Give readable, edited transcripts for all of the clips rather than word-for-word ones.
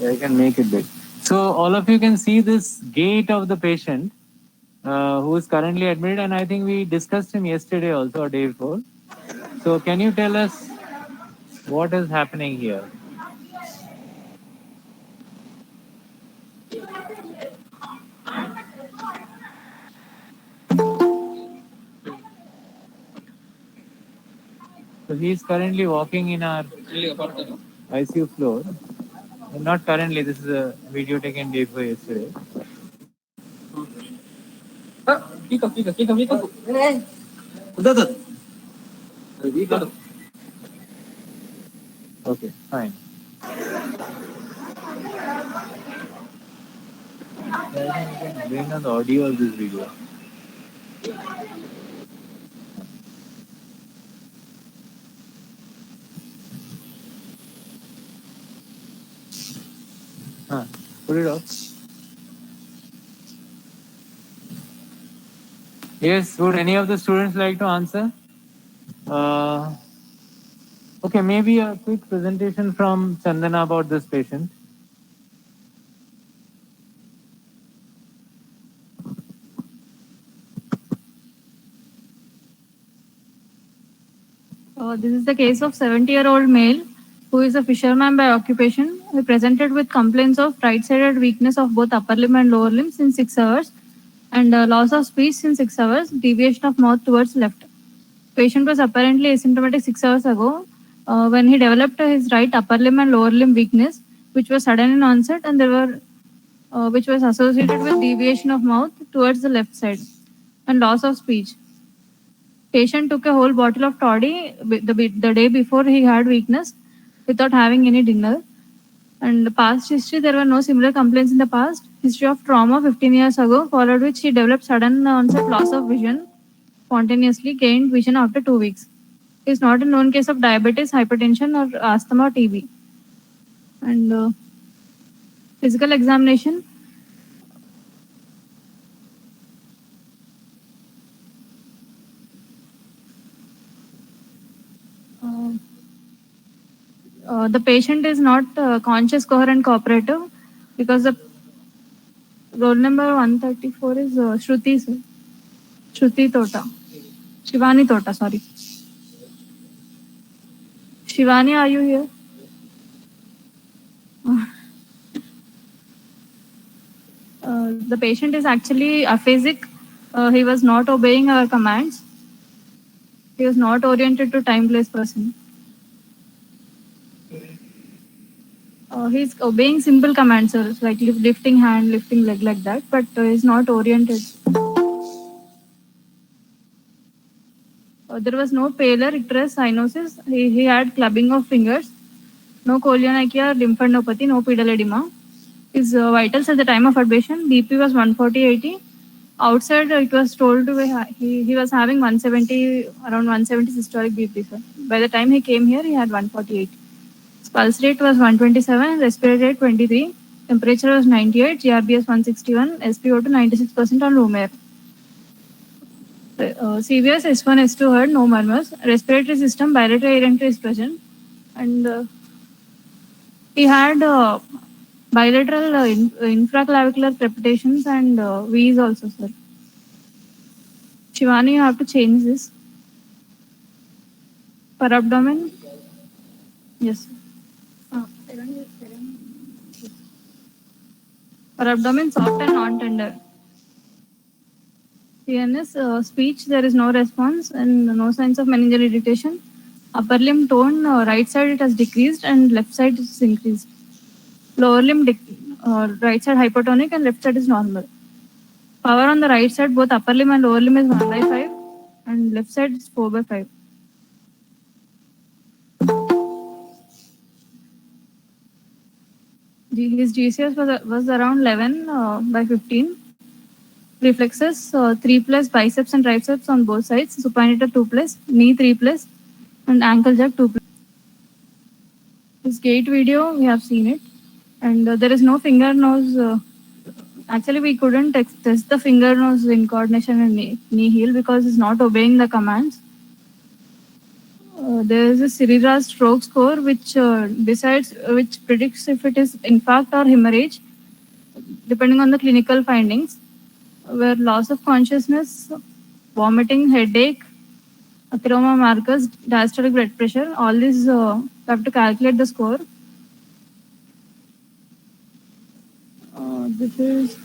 I can make it big. So all of you can see this gait of the patient who is currently admitted, and I think we discussed him yesterday also or day before. So can you tell us what is happening here? So he is currently walking in our ICU floor. Not currently, this is a video taken day before yesterday. Okay, fine. I think you can bring on the audio of this video. Put it off. Yes, would any of the students like to answer? Okay, maybe a quick presentation from Chandana about this patient. This is the case of 70-year-old male who is a fisherman by occupation. He presented with complaints of right-sided weakness of both upper limb and lower limb since 6 hours and loss of speech since 6 hours, deviation of mouth towards left. Patient was apparently asymptomatic 6 hours ago when he developed his right upper limb and lower limb weakness, which was sudden in onset and which was associated with deviation of mouth towards the left side and loss of speech. Patient took a whole bottle of toddy the day before he had weakness without having any dinner. And the past history, there were no similar complaints in the past. History of trauma 15 years ago, followed which he developed sudden onset loss of vision, spontaneously gained vision after 2 weeks. He is not a known case of diabetes, hypertension, or asthma or TB. And physical examination. The patient is not conscious, coherent, cooperative because the roll number 134 is Shruti, sir. Shruti Tota. Shivani Tota, sorry. Shivani, are you here? The patient is actually aphasic. He was not obeying our commands. He was not oriented to time, place, person. He's obeying simple commands, sir, like lifting hand, lifting leg, like that, but he's not oriented. There was no pallor, icterus, cyanosis. He had clubbing of fingers, no cholionicia, lymphadenopathy, no pedal edema. His vitals at the time of admission, BP was 140/80. Outside, it was told to he was having 170, around 170 systolic BP, sir. By the time he came here, he had 148. Pulse rate was 127, respiratory rate 23, temperature was 98, GRBS 161, SpO2 96% on room air. CVS S1, S2 heard, no murmurs. Respiratory system, bilateral air entry is present. And he had bilateral infraclavicular crepitations and V's also, sir. Shivani, you have to change this. For abdomen? Yes. For abdomen, soft and non-tender. CNS, speech, there is no response and no signs of meningeal irritation. Upper limb tone, right side it has decreased and left side is increased. Lower limb, right side hypotonic and left side is normal. Power on the right side, both upper limb and lower limb is 1/5 and left side is 4/5. His GCS was around 11/15. Reflexes 3+, biceps and triceps on both sides, supinator 2+, knee 3+, and ankle jack 2+. This gait video, we have seen it. And there is no finger nose. Actually, we couldn't test the finger nose in coordination and knee heel because it's not obeying the commands. there is a Siriras stroke score which which predicts if it is infarct or hemorrhage, depending on the clinical findings, where loss of consciousness, vomiting, headache, aroma markers, diastolic blood pressure, all these you have to calculate the score. This is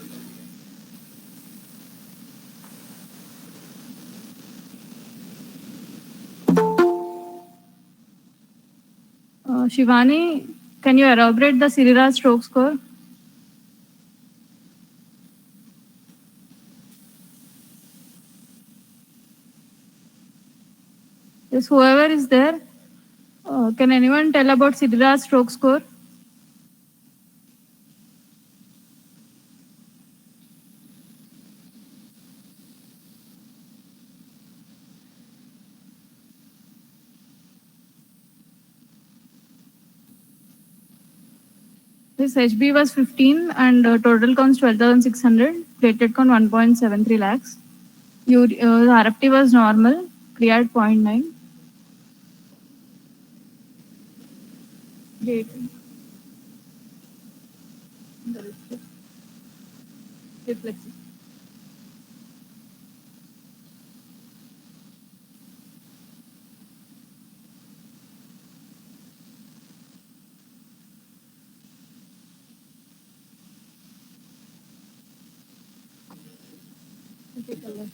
Shivani, can you elaborate the Siriras stroke score? Yes, whoever is there, can anyone tell about Siriras stroke score? This HB was 15 and total counts 12,600, platelet count 1.73 lakhs. The RFT was normal, create 0.9. Gate. Reflexive. Okay, color.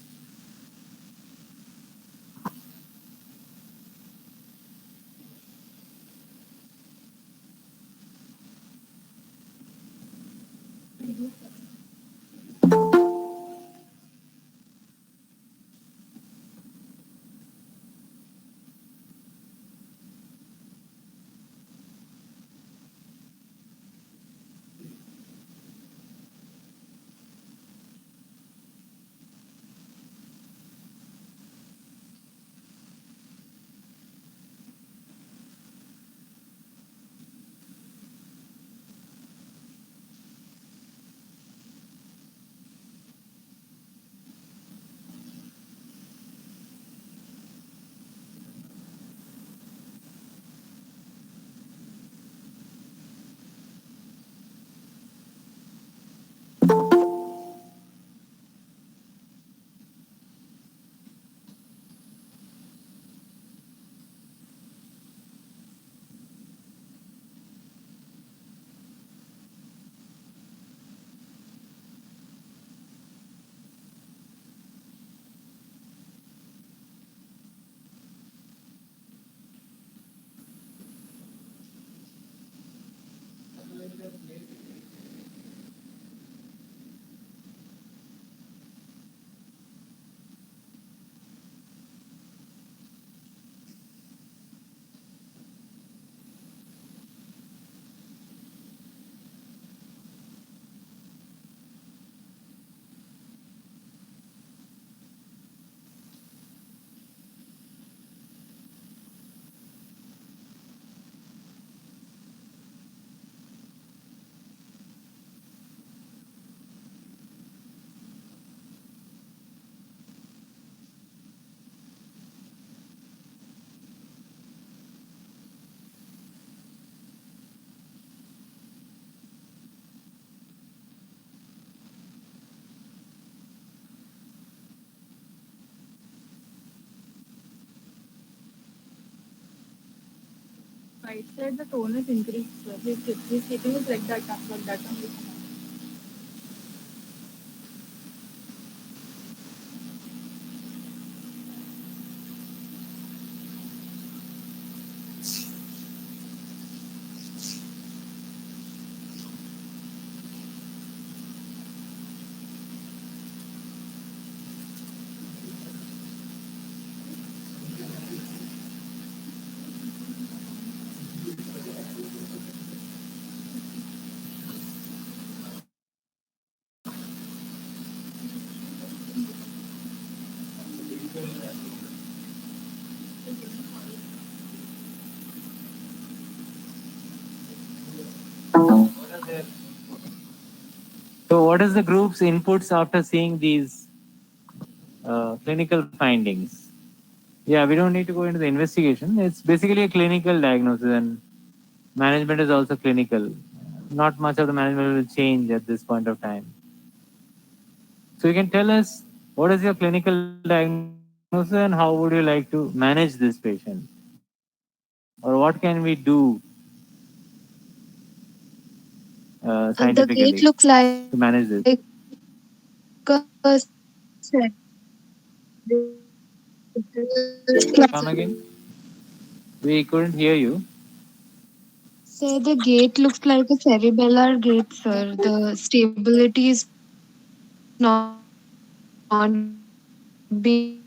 Right side, the tone is increased. He's keeping it like that only. So, what is the group's inputs after seeing these clinical findings? Yeah, we don't need to go into the investigation. It's basically a clinical diagnosis, and management is also clinical. Not much of the management will change at this point of time. So you can tell us what is your clinical diagnosis and how would you like to manage this patient? Or what can we do The scientifically gate looks like to manage this? a Come again? We couldn't hear you. Sir, the gate looks like a cerebellar gate, sir. The stability is not being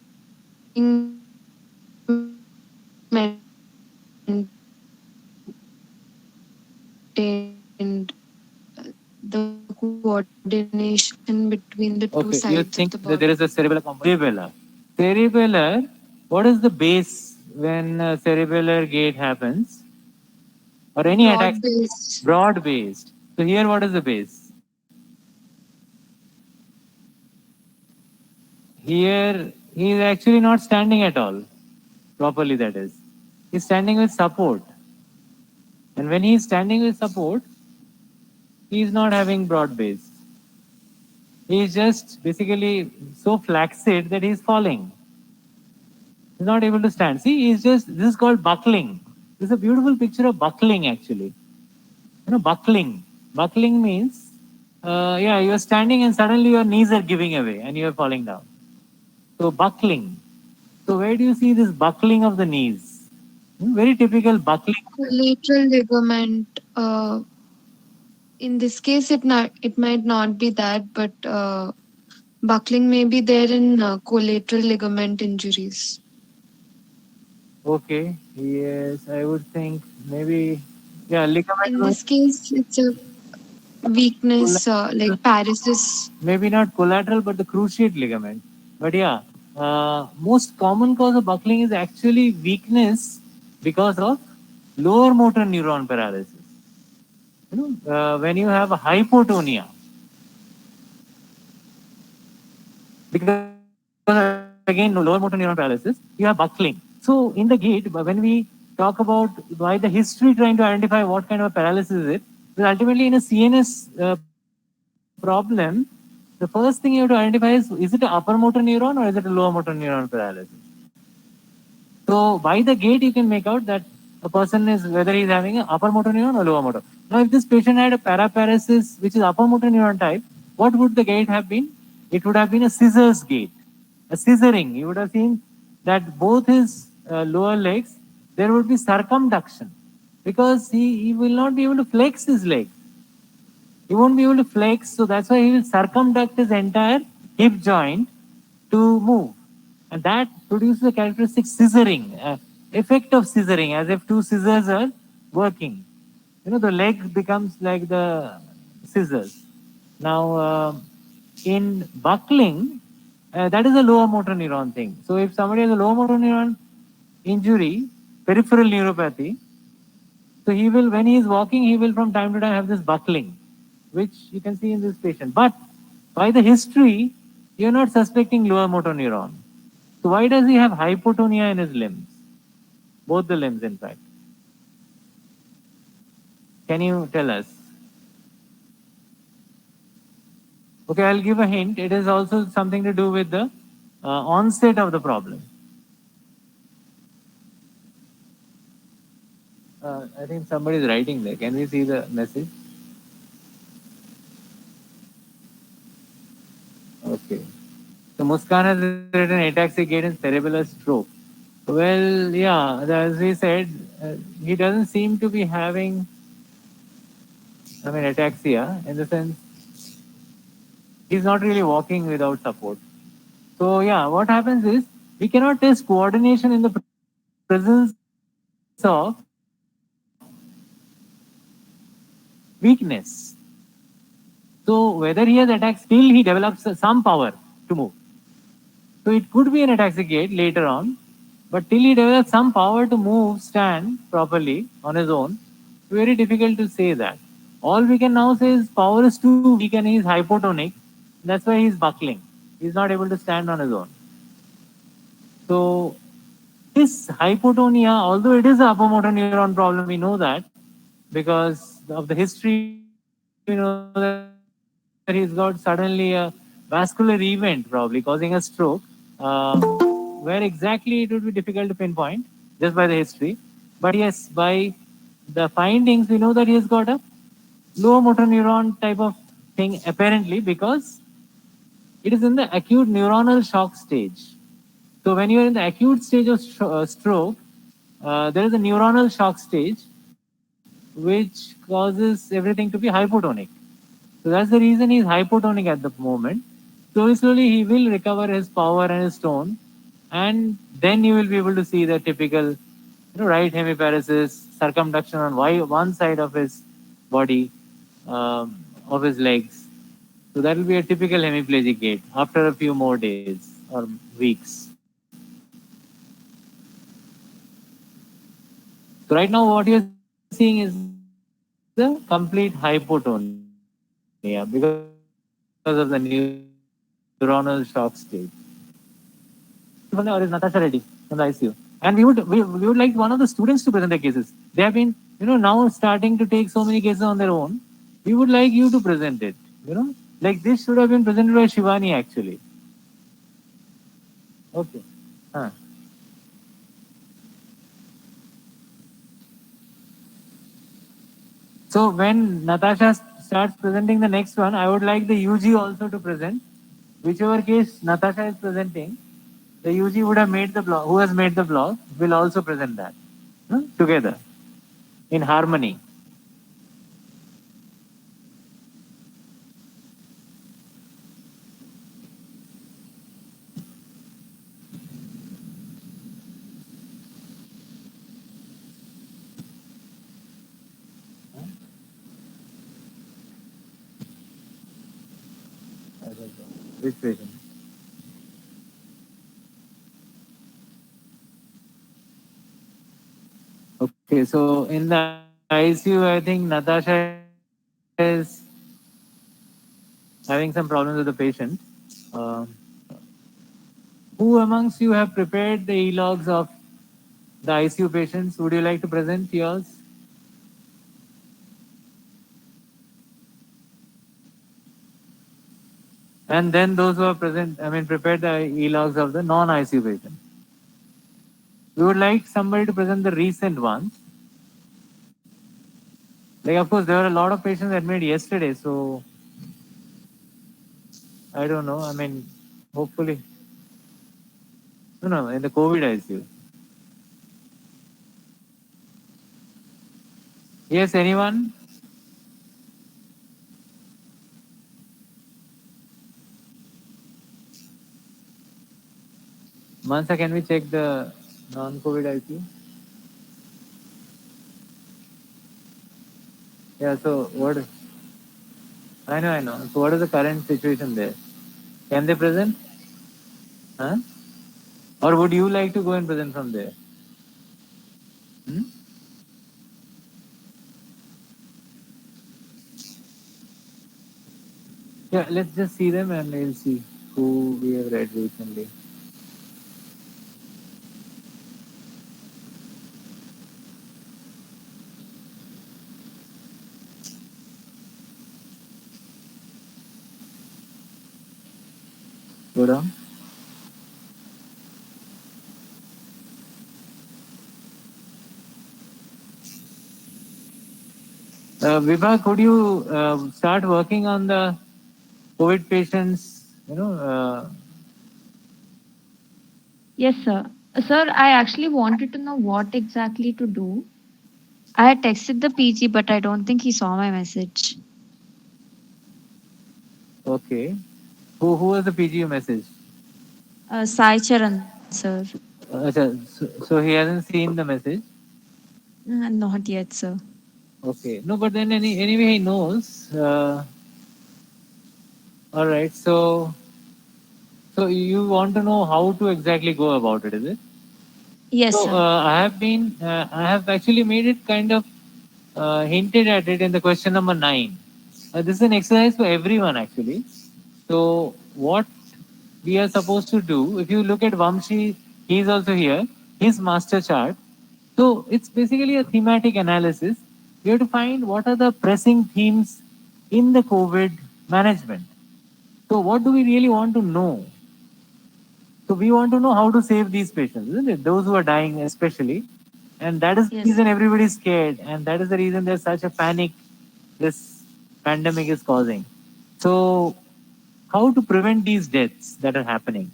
maintained. The coordination between the Okay, two you think sides of that the there is a body. cerebellar component? Cerebellar. Cerebellar, what is the base when cerebellar gait happens? Or any attack? Broad based. Broad based. So here what is the base? Here he is actually not standing at all. Properly, that is. He's standing with support. And when he is standing with support, he is not having broad base. He is just basically so flaccid that he is falling. He's not able to stand. See, he's just, this is called buckling. This is a beautiful picture of buckling actually. You know, buckling. Buckling means, yeah, you're standing and suddenly your knees are giving away and you're falling down. So buckling. So where do you see this buckling of the knees? Very typical buckling. Collateral ligament. In this case, it might not be that, but buckling may be there in collateral ligament injuries. Okay, yes, I would think maybe, yeah, In ligament. this case, it's a weakness like paresis. Maybe not collateral, but the cruciate ligament. But yeah, most common cause of buckling is actually weakness because of lower motor neuron paralysis. You know, when you have a hypotonia, because again, lower motor neuron paralysis, you have buckling. So in the gait, when we talk about why the history trying to identify what kind of paralysis is it, because ultimately in a CNS problem, the first thing you have to identify is it an upper motor neuron or is it a lower motor neuron paralysis? So by the gait, you can make out that a person is whether he's having an upper motor neuron or lower motor. Now, if this patient had a paraparesis, which is upper motor neuron type, what would the gait have been? It would have been a scissors gait, a scissoring. You would have seen that both his lower legs, there would be circumduction because he will not be able to flex his leg. He won't be able to flex, so that's why he will circumduct his entire hip joint to move. And that produces a characteristic scissoring, effect of scissoring, as if two scissors are working. You know, the leg becomes like the scissors. Now, in buckling, that is a lower motor neuron thing. So, if somebody has a lower motor neuron injury, peripheral neuropathy, so he will, when he is walking, he will from time to time have this buckling, which you can see in this patient. But by the history, you're not suspecting lower motor neuron. So why does he have hypotonia in his limbs? Both the limbs, in fact. Can you tell us? Okay, I'll give a hint. It is also something to do with the onset of the problem. I think somebody is writing there. Can we see the message? Okay. So Muskan has written ataxic gait and cerebellar stroke. Well, yeah, as we said, he doesn't seem to be having, I mean, ataxia in the sense he's not really walking without support. So, yeah, what happens is we cannot test coordination in the presence of weakness. So, whether he has attacks, still he develops some power to move. So, it could be an ataxic gait later on, but till he develops some power to move, stand properly on his own, very difficult to say that. All we can now say is power is too weak and he is hypotonic. That's why he is buckling. He is not able to stand on his own. So This hypotonia, although it is a upper motor neuron problem, we know that because of the history, we know that he's got suddenly a vascular event, probably causing a stroke. Where exactly it would be difficult to pinpoint just by the history. But yes, by the findings, we know that he has got a lower motor neuron type of thing apparently because it is in the acute neuronal shock stage. So when you are in the acute stage of stroke, there is a neuronal shock stage which causes everything to be hypotonic. So that's the reason he's hypotonic at the moment. Slowly he will recover his power and his tone, and then you will be able to see the typical right hemiparesis, circumduction on one side of his body, of his legs. So that will be a typical hemiplegic gait after a few more days or weeks. So right now what you're seeing is the complete hypotonia because of the neuronal shock state. Or is Natasha ready from the ICU? And we would like one of the students to present their cases. They have been, now starting to take so many cases on their own. We would like you to present it. Like this should have been presented by Shivani actually. Okay. So when Natasha starts presenting the next one, I would like the UG also to present. Whichever case Natasha is presenting, the UG would have made the blog, who has made the blog, will also present that together in harmony. Which patient? Okay, so in the ICU, I think Natasha is having some problems with the patient. Who amongst you have prepared the e-logs of the ICU patients? Would you like to present yours? And then those who have prepared the e-logs of the non-ICU patients. We would like somebody to present the recent ones. Like, of course, there were a lot of patients admitted yesterday, so I don't know. Hopefully. No, in the COVID ICU. Yes, anyone? Mansa, can we check the non-COVID ICU? Yeah, so what? I know. So what is the current situation there? Can they present? Huh? Or would you like to go and present from there? Hmm? Yeah, let's just see them and we'll see who we have read recently. Go down. Vibha, could you start working on the COVID patients? Yes, sir. Sir, I actually wanted to know what exactly to do. I had texted the PG, but I don't think he saw my message. Okay. Who was the PGU message? Sai Charan, sir. So he hasn't seen the message? Not yet, sir. Okay. No, but then anyway he knows. All right. So you want to know how to exactly go about it, is it? Yes, So sir. I have actually made it kind of hinted at it in the question number 9. This is an exercise for everyone actually. So what we are supposed to do, if you look at Vamshi, he is also here. his master chart. So it's basically a thematic analysis. We have to find what are the pressing themes in the COVID management. So what do we really want to know? So we want to know how to save these patients, isn't it? Those who are dying especially. And that is the Yes. reason everybody is scared. And that is the reason there's such a panic this pandemic is causing. So how to prevent these deaths that are happening?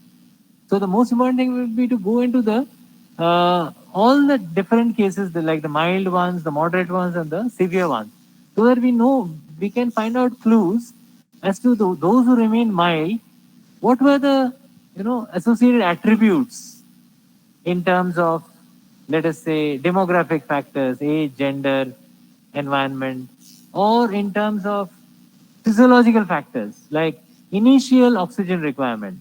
So the most important thing will be to go into the all the different cases, like the mild ones, the moderate ones, and the severe ones, so that we know we can find out clues as to those who remain mild. What were the associated attributes in terms of, let us say, demographic factors, age, gender, environment, or in terms of physiological factors like initial oxygen requirement,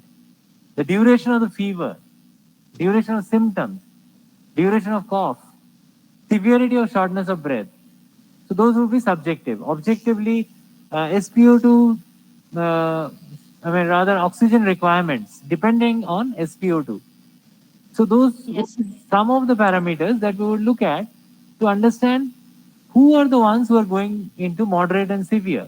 the duration of the fever, duration of symptoms, duration of cough, severity of shortness of breath. So those would be subjective. Objectively, SpO2, rather oxygen requirements depending on SpO2. So those would Yes. be some of the parameters that we would look at to understand who are the ones who are going into moderate and severe.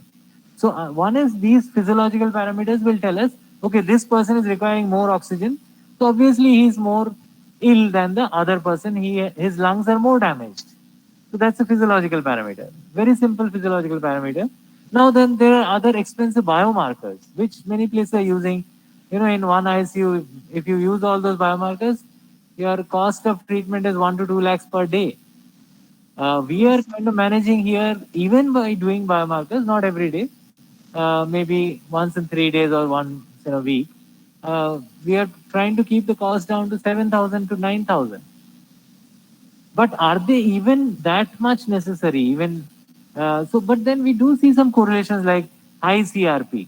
So one is these physiological parameters will tell us, okay, this person is requiring more oxygen. So obviously he is more ill than the other person. His lungs are more damaged. So that's a physiological parameter. Very simple physiological parameter. Now then there are other expensive biomarkers, which many places are using. In one ICU, if you use all those biomarkers, your cost of treatment is 1 to 2 lakhs per day. We are Yes. kind of managing here even by doing biomarkers, not every day, maybe once in 3 days or once in a week. We are trying to keep the cost down to 7,000 to 9,000. But are they even that much necessary? But then we do see some correlations like high CRP.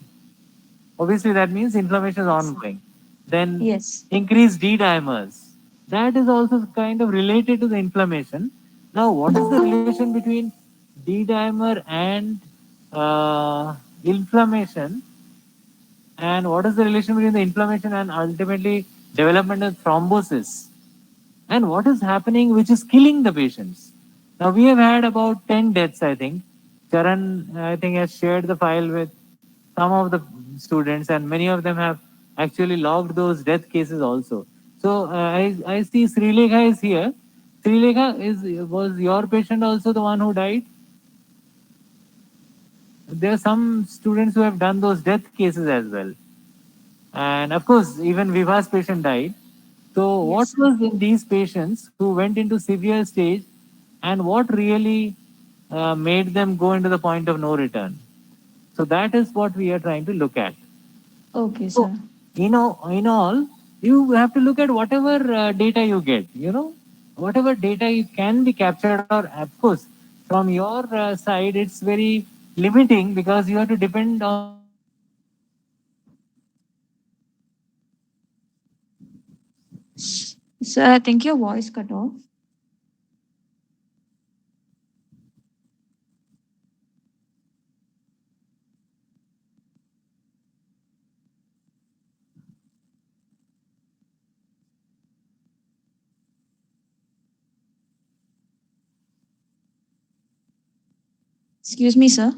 Obviously, that means inflammation is Yes. ongoing. Then Yes. increased D dimers. That is also kind of related to the inflammation. Now, what is the relation between D dimer and inflammation? And what is the relation between the inflammation and ultimately development of thrombosis? And what is happening which is killing the patients? Now, we have had about 10 deaths, I think. Charan, I think, has shared the file with some of the students, and many of them have actually logged those death cases also. So I see Srilekha is here. Srilekha, was your patient also the one who died? There are some students who have done those death cases as well. And of course, even Viva's patient died. So, what Yes. was in these patients who went into severe stage, and what really made them go into the point of no return? So, that is what we are trying to look at. Okay, So, sir. in all, you have to look at whatever data you get. Whatever data you can be captured, or of course, from your side, it's very limiting because you have to depend on the data that you get from the Sir, I think your voice cut off. Excuse me, sir.